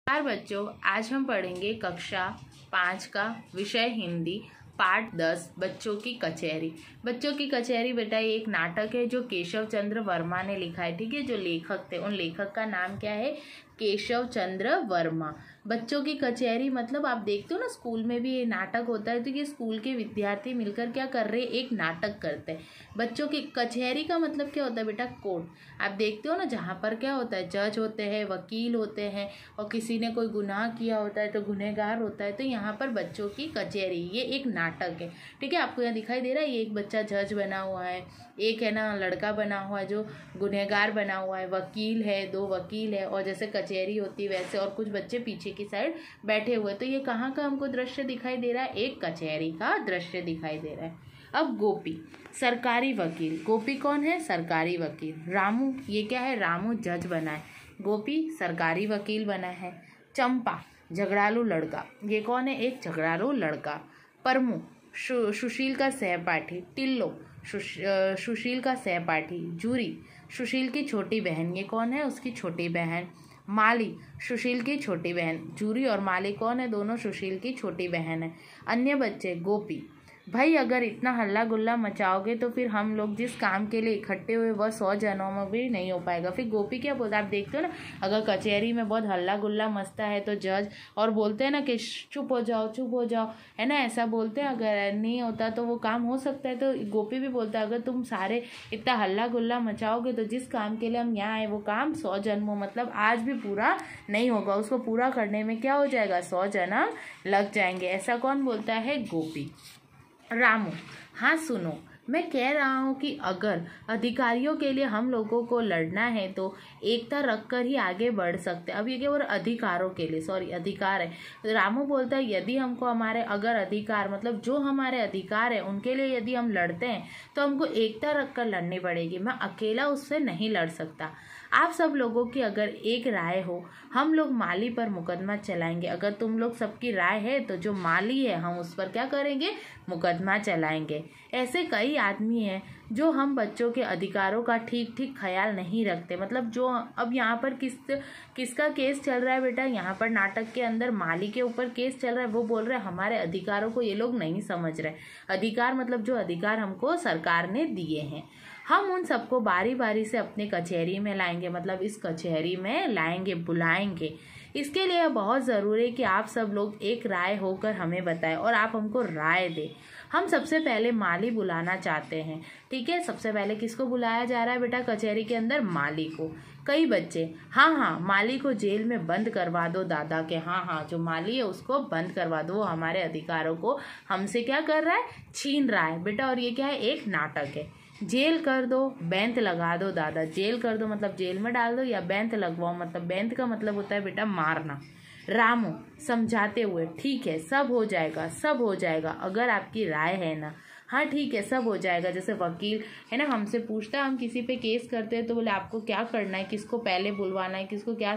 नमस्कार बच्चों, आज हम पढ़ेंगे कक्षा 5 का विषय हिंदी पाठ 10 बच्चों की कचहरी। बच्चों की कचहरी बेटा ये एक नाटक है जो केशव चंद्र वर्मा ने लिखा है। ठीक है, जो लेखक थे उन लेखक का नाम क्या है? केशव चंद्र वर्मा। बच्चों की कचहरी मतलब आप देखते हो ना स्कूल में भी ये नाटक होता है, तो ये स्कूल के विद्यार्थी मिलकर क्या कर रहे हैं? एक नाटक करते हैं। बच्चों की कचहरी का मतलब क्या होता है बेटा? कोर्ट। आप देखते हो ना जहाँ पर क्या होता है, जज होते हैं, वकील होते हैं, और किसी ने कोई गुनाह किया होता है तो गुनहगार होता है। तो यहाँ पर बच्चों की कचहरी ये एक नाटक है। ठीक है, आपको यहाँ दिखाई दे रहा है ये एक बच्चा जज बना हुआ है, एक है ना लड़का बना हुआ है जो गुनहगार बना हुआ है, वकील है, 2 वकील है, और जैसे कचहरी होती है वैसे, और कुछ बच्चे पीछे की साइड बैठे हुए। तो ये कहाँ का हमको दृश्य दिखाई दे रहा है? एक कचहरी का दृश्य दिखाई दे रहा है। अब गोपी सरकारी वकील। गोपी कौन है? सरकारी वकील। रामू ये क्या है? रामू जज बना है, गोपी सरकारी वकील बना है। चंपा झगड़ालू लड़का, ये कौन है? एक झगड़ालू लड़का। परमू सुशील का सहपाठी। टिल्लो सुशील का सहपाठी। जूरी सुशील की छोटी बहन, ये कौन है? उसकी छोटी बहन। माली सुशील की छोटी बहन। जूरी और माली कौन है? दोनों सुशील की छोटी बहन है। अन्य बच्चे गोपी भाई अगर इतना हल्ला गुल्ला मचाओगे तो फिर हम लोग जिस काम के लिए इकट्ठे हुए वह 100 जनों में भी नहीं हो पाएगा। फिर गोपी क्या बोलता है? आप देखते हो ना अगर कचहरी में बहुत हल्ला गुल्ला मचता है तो जज और बोलते हैं ना कि चुप हो जाओ, है ना, ऐसा बोलते हैं। अगर नहीं होता तो वो काम हो सकता है। तो गोपी भी बोलता है अगर तुम सारे इतना हल्ला गुल्ला मचाओगे तो जिस काम के लिए हम यहाँ आए वो काम 100 जन्मों मतलब आज भी पूरा नहीं होगा। उसको पूरा करने में क्या हो जाएगा? 100 जन्म लग जाएंगे। ऐसा कौन बोलता है? गोपी। रामू हाँ सुनो, मैं कह रहा हूँ कि अगर अधिकारियों के लिए हम लोगों को लड़ना है तो एकता रखकर ही आगे बढ़ सकते हैं। अब ये क्या बोल रहा? अधिकारों के लिए, सॉरी अधिकार है। रामू बोलता है यदि हमको हमारे अगर अधिकार मतलब जो हमारे अधिकार है उनके लिए यदि हम लड़ते हैं तो हमको एकता रखकर लड़नी पड़ेगी। मैं अकेला उससे नहीं लड़ सकता। आप सब लोगों की अगर एक राय हो हम लोग माली पर मुकदमा चलाएंगे। अगर तुम लोग सबकी राय है तो जो माली है हम उस पर क्या करेंगे? मुकदमा चलाएंगे। ऐसे कई आदमी हैं जो हम बच्चों के अधिकारों का ठीक ख्याल नहीं रखते। मतलब जो अब यहाँ पर किसका केस चल रहा है बेटा? यहाँ पर नाटक के अंदर माली के ऊपर केस चल रहा है। वो बोल रहे हैं हमारे अधिकारों को ये लोग नहीं समझ रहे। अधिकार मतलब जो अधिकार हमको सरकार ने दिए हैं हम उन सबको बारी बारी से अपने कचहरी में लाएंगे। मतलब इस कचहरी में लाएंगे, बुलाएंगे। इसके लिए बहुत ज़रूरी है कि आप सब लोग एक राय होकर हमें बताएं और आप हमको राय दें। हम सबसे पहले माली बुलाना चाहते हैं। ठीक है, सबसे पहले किसको बुलाया जा रहा है बेटा कचहरी के अंदर? माली को। कई बच्चे हाँ माली को जेल में बंद करवा दो दादा के। हाँ जो माली है उसको बंद करवा दो, वो हमारे अधिकारों को हमसे क्या कर रहा है? छीन रहा है बेटा। और ये क्या है? एक नाटक है। जेल कर दो, बैंत लगा दो दादा। जेल कर दो मतलब जेल में डाल दो, या बैंत लगवाओ मतलब बैंत का मतलब होता है बेटा मारना। रामू समझाते हुए ठीक है सब हो जाएगा अगर आपकी राय है ना। हाँ ठीक है सब हो जाएगा। जैसे वकील है ना हमसे पूछता है, हम किसी पे केस करते हैं तो बोले आपको क्या करना है, किसको पहले बुलवाना है, किसको क्या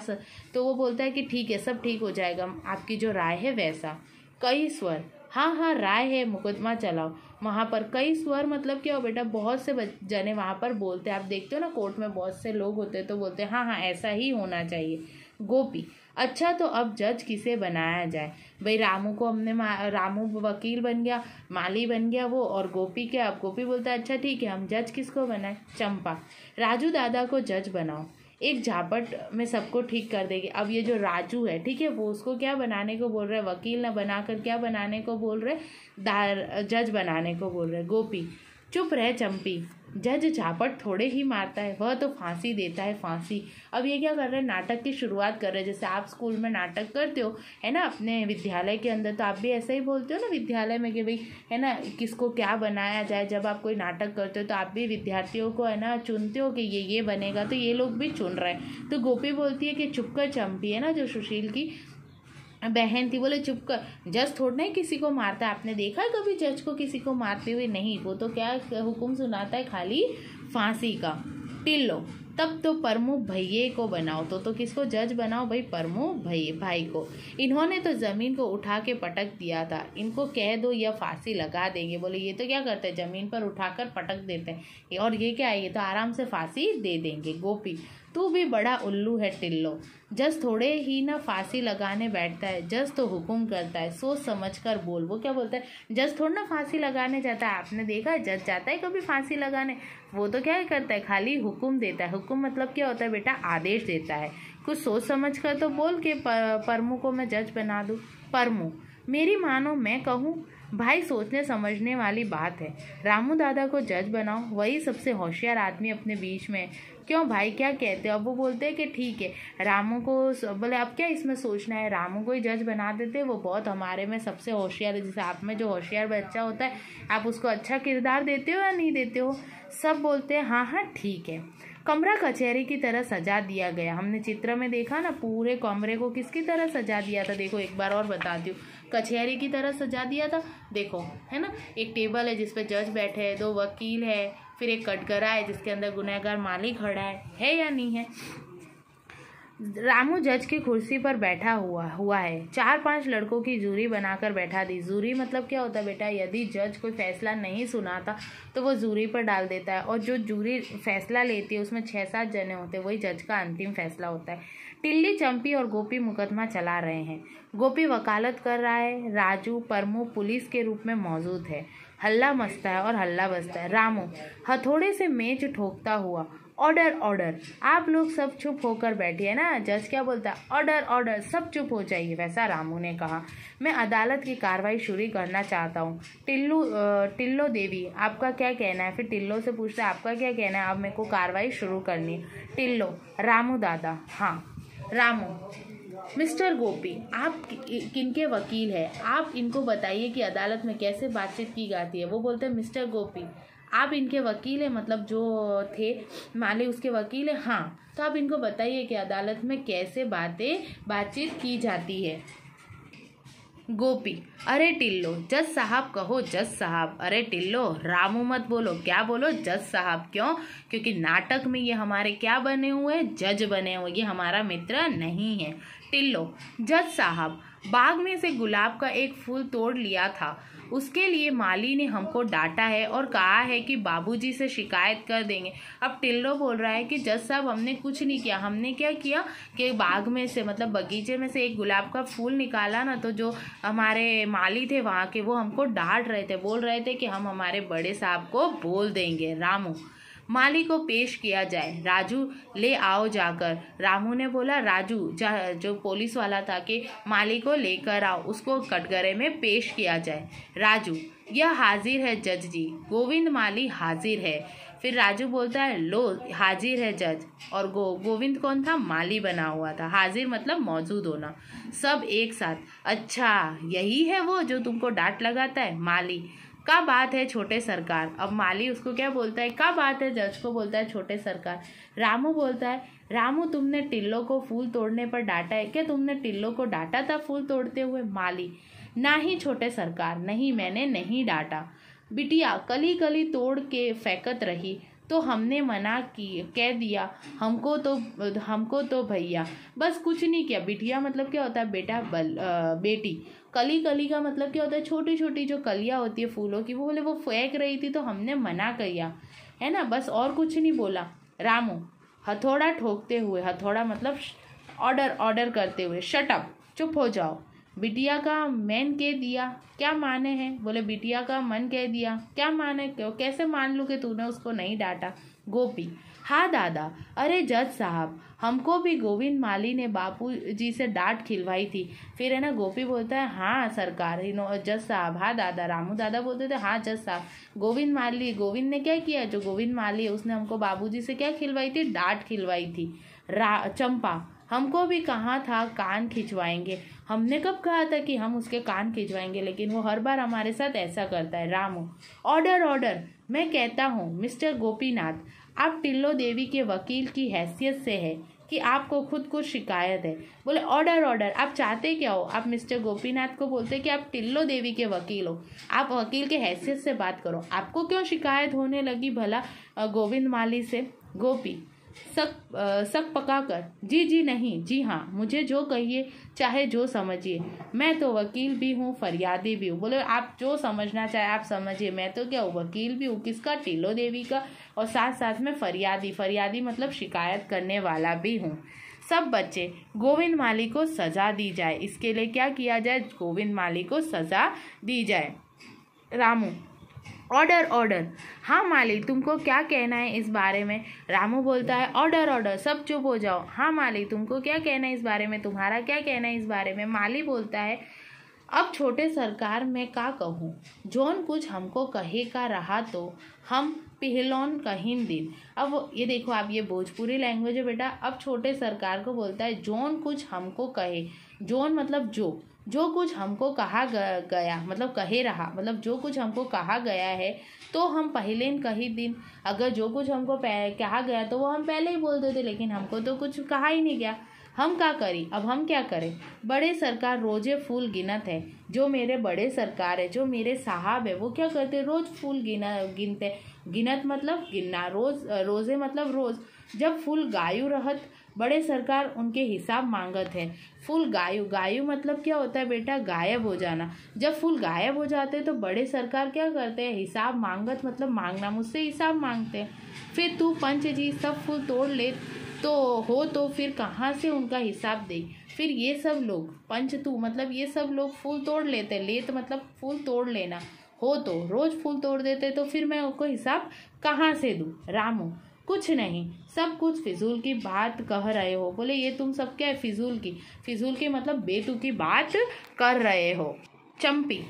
तो वो बोलता है कि ठीक है सब ठीक हो जाएगा, आपकी जो राय है वैसा। कई स्वर हाँ राय है, मुकदमा चलाओ। वहाँ पर कई स्वर मतलब क्या हो बेटा? बहुत से जने वहाँ पर बोलते हैं। आप देखते हो ना कोर्ट में बहुत से लोग होते हैं तो बोलते हैं हाँ ऐसा ही होना चाहिए। गोपी अच्छा तो अब जज किसे बनाया जाए? भाई रामू को हमने रामू वकील बन गया, माली बन गया वो, और गोपी क्या? अब गोपी बोलता है अच्छा ठीक है हम जज किसको बनाए? चंपा राजू दादा को जज बनाओ, एक झापट में सबको ठीक कर देगी। अब ये जो राजू है ठीक है वो उसको क्या बनाने को बोल रहे? वकील ना बनाकर क्या बनाने को बोल रहे? जज बनाने को बोल रहे। गोपी चुप रहे चंपी, जज झापट थोड़े ही मारता है, वह तो फांसी देता है, फांसी। अब ये क्या कर रहे हैं? नाटक की शुरुआत कर रहे हैं। जैसे आप स्कूल में नाटक करते हो है ना अपने विद्यालय के अंदर, तो आप भी ऐसा ही बोलते हो ना विद्यालय में कि भाई है ना किसको क्या बनाया जाए। जब आप कोई नाटक करते हो तो आप भी विद्यार्थियों को है ना चुनते हो कि ये बनेगा, तो ये लोग भी चुन रहे हैं। तो गोपी बोलती है कि चुप कर चंपी, है ना जो सुशील की बहन थी, बोले चुप कर, जज थोड़ा नहीं किसी को मारता है। आपने देखा है कभी जज को किसी को मारते हुए? नहीं, वो तो क्या हुक्म सुनाता है? खाली फांसी का। टिल्लो तब तो प्रमुख भैये को बनाओ। तो किसको जज बनाओ भाई? प्रमुख भाई को। इन्होंने तो ज़मीन को उठा के पटक दिया था, इनको कह दो या फांसी लगा देंगे। बोले ये तो क्या करते हैं? ज़मीन पर उठाकर पटक देते हैं, और ये क्या है? ये तो आराम से फांसी दे देंगे। गोपी तू भी बड़ा उल्लू है टिल्लो। जज थोड़े ही ना फांसी लगाने बैठता है, जज तो हुक्म करता है, सोच समझ कर बोल। वो क्या बोलता है, जज थोड़ा ना फांसी लगाने जाता है। आपने देखा है जज जाता है कभी फांसी लगाने? वो तो क्या करता है, खाली हुक्म देता है। हुक्म मतलब क्या होता है बेटा, आदेश देता है। कुछ सोच समझ कर तो बोल के परमू को मैं जज बना दूँ। परमू, मेरी मानो मैं कहूँ, भाई सोचने समझने वाली बात है। रामू दादा को जज बनाओ, वही सबसे होशियार आदमी अपने बीच में। क्यों भाई, क्या कहते हो? अब वो बोलते हैं कि ठीक है, रामू को बोले अब क्या इसमें सोचना है, रामू को ही जज बना देते, वो बहुत हमारे में सबसे होशियार है। जैसे आप में जो होशियार बच्चा होता है, आप उसको अच्छा किरदार देते हो या नहीं देते हो? सब बोलते हैं हाँ हाँ ठीक है। कमरा कचहरी की तरह सजा दिया गया। हमने चित्र में देखा ना, पूरे कमरे को किसकी तरह सजा दिया था। देखो एक बार और बताती हूँ, कचहरी की तरह सजा दिया था। देखो है ना, एक टेबल है जिस पे जज बैठे हैं, 2 वकील है, फिर एक कटघरा है जिसके अंदर गुनहगार माली खड़ा है या नहीं है? रामू जज की कुर्सी पर बैठा हुआ है। 4-5 लड़कों की जूरी बनाकर बैठा दी। जूरी मतलब क्या होता है बेटा, यदि जज कोई फैसला नहीं सुनाता तो वो जूरी पर डाल देता है, और जो जूरी फैसला लेती है उसमें 6-7 जने होते हैं, वही जज का अंतिम फैसला होता है। टिल्ली, चंपी और गोपी मुकदमा चला रहे हैं। गोपी वकालत कर रहा है, राजू परमू पुलिस के रूप में मौजूद है। हल्ला मचता है और हल्ला बजता है। रामू हथौड़े से मेज ठोकता हुआ, ऑर्डर ऑर्डर, आप लोग सब चुप होकर बैठिए ना। जज क्या बोलता है, ऑर्डर ऑर्डर, सब चुप हो जाइए। वैसा रामू ने कहा, मैं अदालत की कार्रवाई शुरू करना चाहता हूँ। टिल्लो देवी, आपका क्या कहना है? फिर टिल्लो से पूछता है आपका क्या कहना है, अब मेरे को कार्रवाई शुरू करनी है। टिल्लो, रामू दादा, हाँ। रामू, मिस्टर गोपी, आप किनके वकील हैं? आप इनको बताइए कि अदालत में कैसे बातचीत की जाती है। वो बोलते हैं मिस्टर गोपी, आप इनके वकील हैं, मतलब जो थे माली उसके वकील हैं? हाँ। तो आप इनको बताइए कि अदालत में कैसे बातचीत की जाती है। गोपी, अरे टिल्लो, जज साहब कहो जज साहब। अरे टिल्लो, रामू मत बोलो। क्या बोलो, जज साहब। क्यों? क्योंकि नाटक में ये हमारे क्या बने हुए, जज बने हुए, ये हमारा मित्र नहीं है। टिल्लो, जज साहब, बाग में से गुलाब का एक फूल तोड़ लिया था, उसके लिए माली ने हमको डांटा है और कहा है कि बाबूजी से शिकायत कर देंगे। अब टिल्लो बोल रहा है कि जज साहब हमने कुछ नहीं किया। हमने क्या किया कि बाग में से मतलब बगीचे में से एक गुलाब का फूल निकाला ना, तो जो हमारे माली थे वहाँ के, वो हमको डांट रहे थे, बोल रहे थे कि हम हमारे बड़े साहब को बोल देंगे। रामू, माली को पेश किया जाए। राजू, ले आओ जाकर। रामू ने बोला, राजू जो पुलिस वाला था कि माली को लेकर आओ, उसको कटघरे में पेश किया जाए। राजू, यह हाजिर है जज जी, गोविंद माली हाजिर है। फिर राजू बोलता है, लो हाजिर है जज। और गोविंद कौन था? माली बना हुआ था। हाजिर मतलब मौजूद होना। सब एक साथ, अच्छा यही है वो जो तुमको डांट लगाता है? माली, क्या बात है छोटे सरकार। अब माली उसको क्या बोलता है, क्या बात है, जज को बोलता है छोटे सरकार। रामू बोलता है, रामू तुमने टिल्लो को फूल तोड़ने पर डांटा है क्या? तुमने टिल्लो को डांटा था फूल तोड़ते हुए? माली, ना ही छोटे सरकार, नहीं मैंने नहीं डांटा। बिटिया कली कली तोड़ के फेंकत रही तो हमने मना कह दिया, हमको तो भैया बस कुछ नहीं किया। बिटिया मतलब क्या होता है बेटा, बेटी। कली कली का मतलब क्या होता है, छोटी छोटी जो कलियां होती है फूलों की, वो बोले वो फेंक रही थी तो हमने मना किया, है ना, बस और कुछ नहीं बोला। रामू हथौड़ा ठोकते हुए, हथौड़ा मतलब ऑर्डर ऑर्डर करते हुए, शट अप, चुप हो जाओ। बिटिया का मन कह दिया, क्या माने हैं? बोले बिटिया का मन कह दिया, क्या माने, क्यों कैसे मान लूँ कि तूने उसको नहीं डांटा? गोपी, हाँ दादा, अरे जज साहब हमको भी गोविंद माली ने बापू जी से डांट खिलवाई थी। फिर है ना गोपी बोलता है, हाँ सरकार, जज साहब, हाँ दादा। रामू दादा बोलते थे, हाँ जज साहब, गोविंद ने क्या किया? जो गोविंद माली है उसने हमको बाबूजी से क्या खिलवाई थी? डांट खिलवाई थी। चंपा, हमको भी कहा था कान खिंचवाएंगे, हमने कब कहा था कि हम उसके कान खिंचवाएंगे, लेकिन वो हर बार हमारे साथ ऐसा करता है। रामू, ऑर्डर ऑर्डर, मैं कहता हूँ मिस्टर गोपीनाथ, आप टिल्लो देवी के वकील की हैसियत से है कि आपको खुद को शिकायत है। बोले ऑर्डर ऑर्डर, आप चाहते क्या हो? आप मिस्टर गोपीनाथ को बोलते कि आप टिल्लो देवी के वकील हो, आप वकील के हैसियत से बात करो, आपको क्यों शिकायत होने लगी भला गोविंद माली से? गोपी, सक पका कर, जी जी नहीं, जी हाँ, मुझे जो कहिए, चाहे जो समझिए, मैं तो वकील भी हूँ, फरियादी भी हूँ। बोले आप जो समझना चाहे आप समझिए, मैं तो क्या हूँ, वकील भी हूँ, किसका, टीलो देवी का, और साथ साथ में फरियादी मतलब शिकायत करने वाला भी हूँ। सब बच्चे, गोविंद माली को सजा दी जाए। इसके लिए क्या किया जाए, गोविंद माली को सजा दी जाए। रामू, ऑर्डर ऑर्डर, हाँ माली तुमको क्या कहना है इस बारे में। रामू बोलता है ऑर्डर ऑर्डर, सब चुप हो जाओ। हाँ माली तुमको क्या कहना है इस बारे में, तुम्हारा क्या कहना है इस बारे में। माली बोलता है अब छोटे सरकार में का कहूँ, जोन कुछ हमको कहे का रहा तो हम पिहलोन कहीं दिन। अब ये देखो आप, ये भोजपुरी लैंग्वेज है बेटा। अब छोटे सरकार को बोलता है जोन कुछ हमको कहे, जोन मतलब जो कुछ हमको कहा गया मतलब कहे रहा, मतलब जो कुछ हमको कहा गया है तो हम पहले कही दिन। अगर जो कुछ हमको कहा गया तो वो हम पहले ही बोल देते, लेकिन हमको तो कुछ कहा ही नहीं गया, हम क्या करी, अब हम क्या करें। बड़े सरकार रोजे फूल गिनत है, जो मेरे बड़े सरकार है, जो मेरे साहब है, वो क्या करते, रोज फूल गिनते। गिनत मतलब गिनना, रोजे मतलब रोज। जब फूल गायु रहत, बड़े सरकार उनके हिसाब मांगत है। फूल गायु मतलब क्या होता है बेटा, गायब हो जाना। जब फूल गायब हो जाते हैं तो बड़े सरकार क्या करते हैं, हिसाब मांगत मतलब मांगना, मुझसे हिसाब मांगते हैं। फिर तू पंच जी सब फूल तोड़ ले तो फिर कहाँ से उनका हिसाब दे। फिर ये सब लोग, पंच तू मतलब ये सब लोग फूल तोड़ लेते, लेत मतलब फूल तोड़ लेना, हो तो रोज फूल तोड़ देते, तो फिर मैं उनको हिसाब कहाँ से दूँ। रामू, कुछ नहीं, सब कुछ फिजूल की बात कह रहे हो। बोले ये तुम सब क्या है, फिजूल की मतलब बेतुकी बात कर रहे हो। चंपी,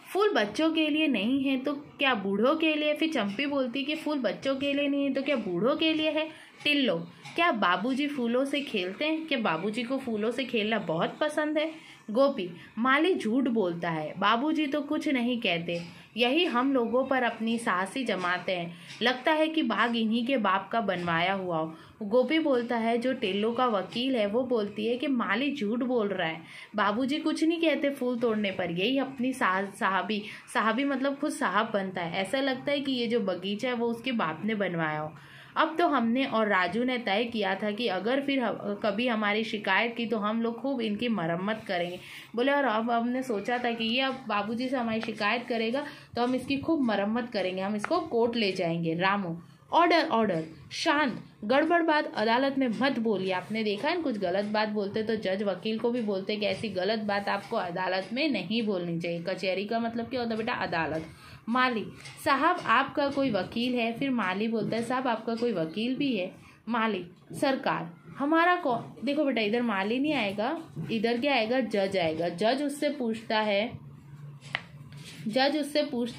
फूल बच्चों के लिए नहीं है तो क्या बूढ़ों के लिए। फिर चंपी बोलती कि फूल बच्चों के लिए नहीं है तो क्या बूढ़ों के लिए है। टिल्लो, क्या बाबूजी फूलों से खेलते हैं, क्या बाबूजी को फूलों से खेलना बहुत पसंद है। गोपी, माली झूठ बोलता है, बाबूजी तो कुछ नहीं कहते, यही हम लोगों पर अपनी साहसी जमाते हैं, लगता है कि बाग इन्हीं के बाप का बनवाया हुआ हो। गोपी बोलता है, जो टेल्लो का वकील है, वो बोलती है कि माली झूठ बोल रहा है, बाबूजी कुछ नहीं कहते फूल तोड़ने पर, यही अपनी साहबी मतलब खुद साहब बनता है, ऐसा लगता है कि ये जो बगीचा है वो उसके बाप ने बनवाया हो। अब तो हमने और राजू ने तय किया था कि अगर फिर कभी हमारी शिकायत की तो हम लोग खूब इनकी मरम्मत करेंगे। बोले और अब हमने सोचा था कि ये अब बाबूजी से हमारी शिकायत करेगा तो हम इसकी खूब मरम्मत करेंगे, हम इसको कोर्ट ले जाएंगे। रामू, ऑर्डर ऑर्डर, शांत, गड़बड़ बात अदालत में मत बोलिए। आपने देखा है कुछ गलत बात बोलते तो जज वकील को भी बोलते कि ऐसी गलत बात आपको अदालत में नहीं बोलनी चाहिए। कचहरी का मतलब क्या होता है बेटा, अदालत। माली, साहब आपका कोई वकील है। फिर माली बोलता है, साहब आपका कोई वकील भी है। माली, सरकार हमारा कौन। देखो बेटा, इधर माली नहीं आएगा, इधर क्या आएगा, जज आएगा। जज उससे पूछता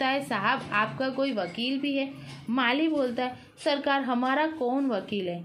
है साहब आपका कोई वकील भी है। माली बोलता है, सरकार हमारा कौन वकील है।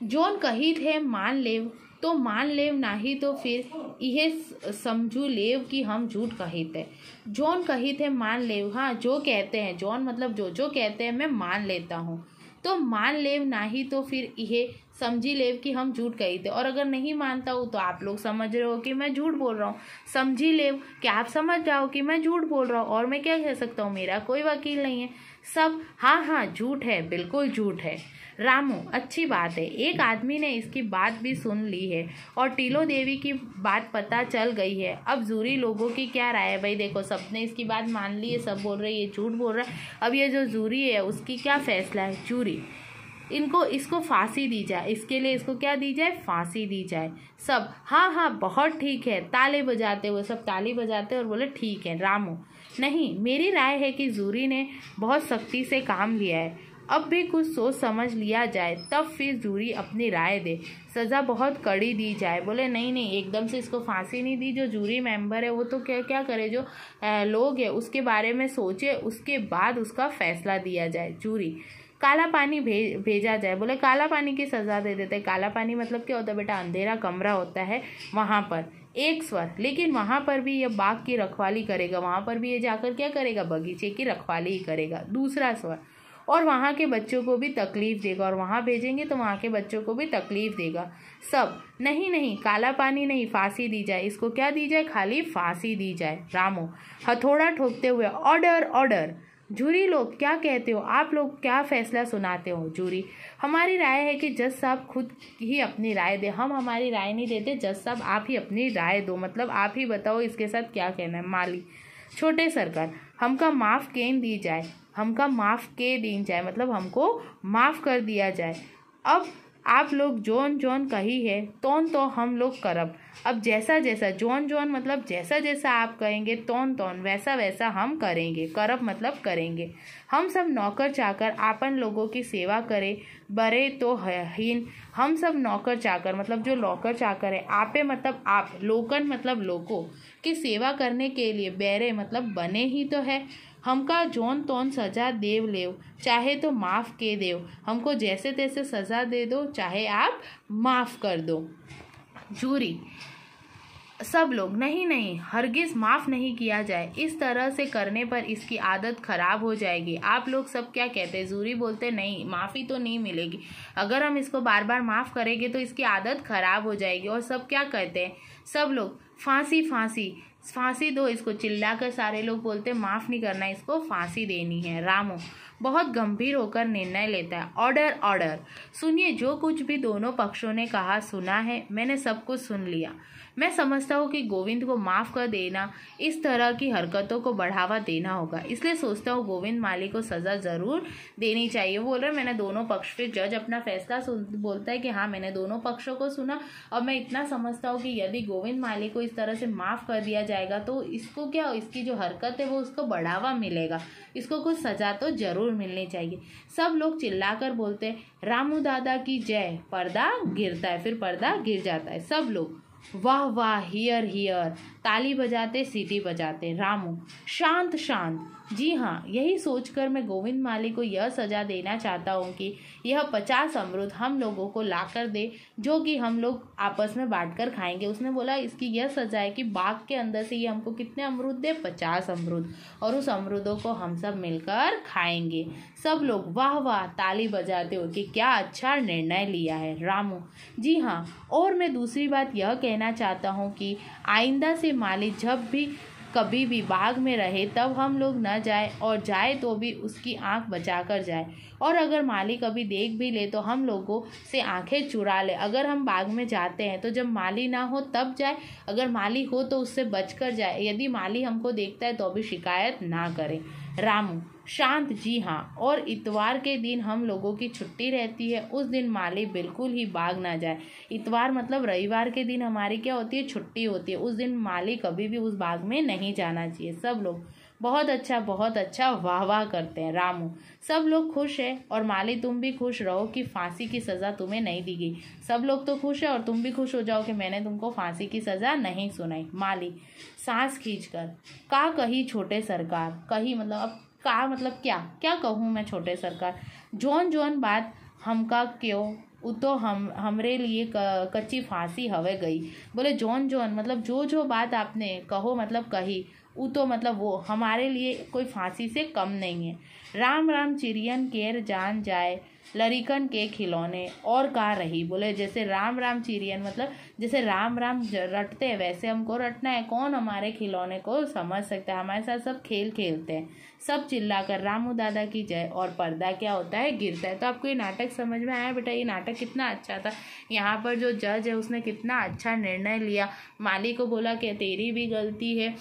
जोन कही थे मान लेव तो मान लेव, नाही तो फिर यह समझू लेव कि हम झूठ कही थे। जोन कही थे मान लेव, हाँ जो कहते हैं, जोन मतलब जो कहते हैं मैं मान लेता हूँ, तो मान लेव, नाही तो फिर यह समझी लेव कि हम झूठ कही थे। और अगर नहीं मानता हूँ तो आप लोग समझ रहे हो कि मैं झूठ बोल रहा हूँ। समझी लेव कि आप समझ जाओ कि मैं झूठ बोल रहा हूँ, और मैं क्या कह सकता हूँ, मेरा कोई वकील नहीं है। सब हाँ हाँ झूठ है, बिल्कुल झूठ है। रामू, अच्छी बात है, एक आदमी ने इसकी बात भी सुन ली है और टीलो देवी की बात पता चल गई है। अब जूरी लोगों की क्या राय है। भाई देखो, सबने इसकी बात मान ली है, सब बोल रहे हैं ये झूठ बोल रहा है। अब ये जो जूरी है उसकी क्या फैसला है। जूरी, इसको फांसी दी जाए, इसके लिए इसको क्या दी जाए, फांसी दी जाए। सब हाँ हाँ बहुत ठीक है, ताले बजाते हुए, सब ताली बजाते और बोले ठीक है। रामू, नहीं, मेरी राय है कि जूरी ने बहुत सख्ती से काम लिया है, अब भी कुछ सोच समझ लिया जाए, तब फिर जूरी अपनी राय दे, सज़ा बहुत कड़ी दी जाए। बोले नहीं, एकदम से इसको फांसी नहीं दी। जो जूरी मेंबर है वो तो क्या करे, जो लोग है उसके बारे में सोचे, उसके बाद उसका फैसला दिया जाए। जूरी, काला पानी भेजा जाए। बोले काला पानी की सज़ा दे देते। काला पानी मतलब क्या होता है बेटा, अंधेरा कमरा होता है वहाँ पर। एक स्वर, लेकिन वहाँ पर भी ये बाग की रखवाली करेगा, वहाँ पर भी ये जाकर क्या करेगा, बगीचे की रखवाली ही करेगा। दूसरा स्वर, और वहाँ के बच्चों को भी तकलीफ देगा, और वहाँ भेजेंगे तो वहाँ के बच्चों को भी तकलीफ देगा। सब नहीं, काला पानी नहीं, फांसी दी जाए। इसको क्या दी जाए, खाली फांसी दी जाए। रामू, हथौड़ा ठोकते हुए, ऑर्डर ऑर्डर। जूरी लोग क्या कहते हो, आप लोग क्या फैसला सुनाते हो। जूरी, हमारी राय है कि जज साहब खुद ही अपनी राय दे। हम हमारी राय नहीं देते, जज साहब आप ही अपनी राय दो, मतलब आप ही बताओ इसके साथ क्या कहना है। माली, छोटे सरकार, हमका माफ़ केन दी जाए, हमका माफ़ के दी जाए, मतलब हमको माफ़ कर दिया जाए। अब आप लोग जोन जोन कही है तोन तो हम लोग करब। अब जैसा जैसा, जोन जोन मतलब जैसा जैसा आप कहेंगे, तोन तोन वैसा वैसा हम करेंगे। करब मतलब करेंगे। हम सब नौकर चाकर आपन लोगों की सेवा करें, बरे तो हीन। हम सब नौकर चाकर मतलब जो नौकर चाकर है, आपे मतलब आप, लोकन मतलब लोगों की सेवा करने के लिए, बेरे मतलब बने ही तो है। हमका जोन तोन सजा देव लेव, चाहे तो माफ़ के देव। हमको जैसे तैसे सज़ा दे दो, चाहे आप माफ़ कर दो। जूरी, सब लोग, नहीं नहीं, हरगिज़ माफ़ नहीं किया जाए। इस तरह से करने पर इसकी आदत ख़राब हो जाएगी। आप लोग सब क्या कहते हैं। जूरी बोलते नहीं, माफ़ी तो नहीं मिलेगी। अगर हम इसको बार बार माफ़ करेंगे तो इसकी आदत ख़राब हो जाएगी। और सब क्या कहते हैं, सब लोग, फांसी फांसी, फांसी दो इसको। चिल्लाकर सारे लोग बोलते माफ़ नहीं करना, इसको फांसी देनी है। रामू बहुत गंभीर होकर निर्णय लेता है। ऑर्डर ऑर्डर, सुनिए, जो कुछ भी दोनों पक्षों ने कहा सुना है, मैंने सब कुछ सुन लिया। मैं समझता हूँ कि गोविंद को माफ़ कर देना इस तरह की हरकतों को बढ़ावा देना होगा, इसलिए सोचता हूँ गोविंद माली को सज़ा ज़रूर देनी चाहिए। वो बोल रहे मैंने दोनों पक्ष पे, जज अपना फैसला बोलता है कि हाँ मैंने दोनों पक्षों को सुना, और मैं इतना समझता हूँ कि यदि गोविंद माली को इस तरह से माफ़ कर दिया जाएगा तो इसको क्या, इसकी जो हरकत है वो उसको बढ़ावा मिलेगा, इसको कुछ सज़ा तो ज़रूर मिलनी चाहिए। सब लोग चिल्लाकर बोलते रामू दादा की जय। पर्दा गिरता है, फिर पर्दा गिर जाता है। सब लोग वाह वाह, हियर हियर, ताली बजाते सीटी बजाते। रामू, शांत शांत, जी हाँ, यही सोचकर मैं गोविंद माली को यह सज़ा देना चाहता हूँ कि यह 50 अमरूद हम लोगों को लाकर दे, जो कि हम लोग आपस में बांटकर खाएंगे। उसने बोला इसकी यह सज़ा है कि बाग के अंदर से ये हमको कितने अमरूद दे, 50 अमरूद, और उस अमरूदों को हम सब मिलकर खाएंगे। सब लोग वाह वाह ताली बजाते हो कि क्या अच्छा निर्णय लिया है। रामू, जी हाँ, और मैं दूसरी बात यह कहना चाहता हूँ कि आइंदा से माली जब भी कभी भी बाग में रहे तब हम लोग न जाए, और जाए तो भी उसकी आंख बचा कर जाए, और अगर माली कभी देख भी ले तो हम लोगों से आंखें चुरा ले। अगर हम बाग में जाते हैं तो जब माली ना हो तब जाए, अगर माली हो तो उससे बच कर जाए। यदि माली हमको देखता है तो भी शिकायत ना करे। रामू, शांत, जी हाँ, और इतवार के दिन हम लोगों की छुट्टी रहती है, उस दिन माली बिल्कुल ही बाग ना जाए। इतवार मतलब रविवार के दिन हमारी क्या होती है, छुट्टी होती है, उस दिन माली कभी भी उस बाग में नहीं जाना चाहिए। सब लोग बहुत अच्छा वाह वाह करते हैं। रामू, सब लोग खुश है, और माली तुम भी खुश रहो कि फांसी की सज़ा तुम्हें नहीं दी गई। सब लोग तो खुश है और तुम भी खुश हो जाओ कि मैंने तुमको फांसी की सज़ा नहीं सुनाई। माली सांस खींचकर, का कही छोटे सरकार, कही मतलब अब का मतलब क्या क्या कहूँ मैं छोटे सरकार। जौन जौन बात हमका क्यों, उ तो हमरे लिए कच्ची फांसी हवे गई। बोले जौन जौन मतलब जो जो बात आपने कहो मतलब कही, उ तो मतलब वो हमारे लिए कोई फांसी से कम नहीं है। राम राम चिड़ियन केर जान जाए, लरिकन के खिलौने और का रही। बोले जैसे राम राम चिड़ियन मतलब जैसे राम राम रटते हैं वैसे हमको रटना है। कौन हमारे खिलौने को समझ सकता है, हमारे साथ सब खेल खेलते हैं। सब चिल्लाकर रामू दादा की जय, और पर्दा क्या होता है, गिरता है। तो आपको ये नाटक समझ में आया बेटा, ये नाटक कितना अच्छा था। यहाँ पर जो जज है उसने कितना अच्छा निर्णय लिया। माली को बोला कि तेरी भी गलती है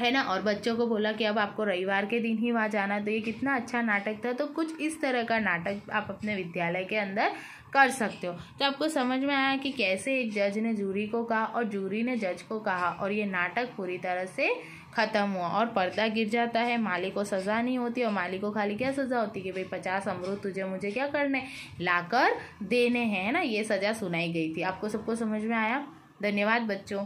ना, और बच्चों को बोला कि अब आपको रविवार के दिन ही वहाँ जाना। तो ये कितना अच्छा नाटक था। तो कुछ इस तरह का नाटक आप अपने विद्यालय के अंदर कर सकते हो। तो आपको समझ में आया कि कैसे एक जज ने जूरी को कहा और जूरी ने जज को कहा, और ये नाटक पूरी तरह से ख़त्म हुआ और पर्दा गिर जाता है। माली को सज़ा नहीं होती, और माली को खाली क्या सज़ा होती कि भाई 50 अमरूद तुझे मुझे क्या करने, लाकर देने हैं, है ना। ये सज़ा सुनाई गई थी। आपको सबको समझ में आया। धन्यवाद बच्चों।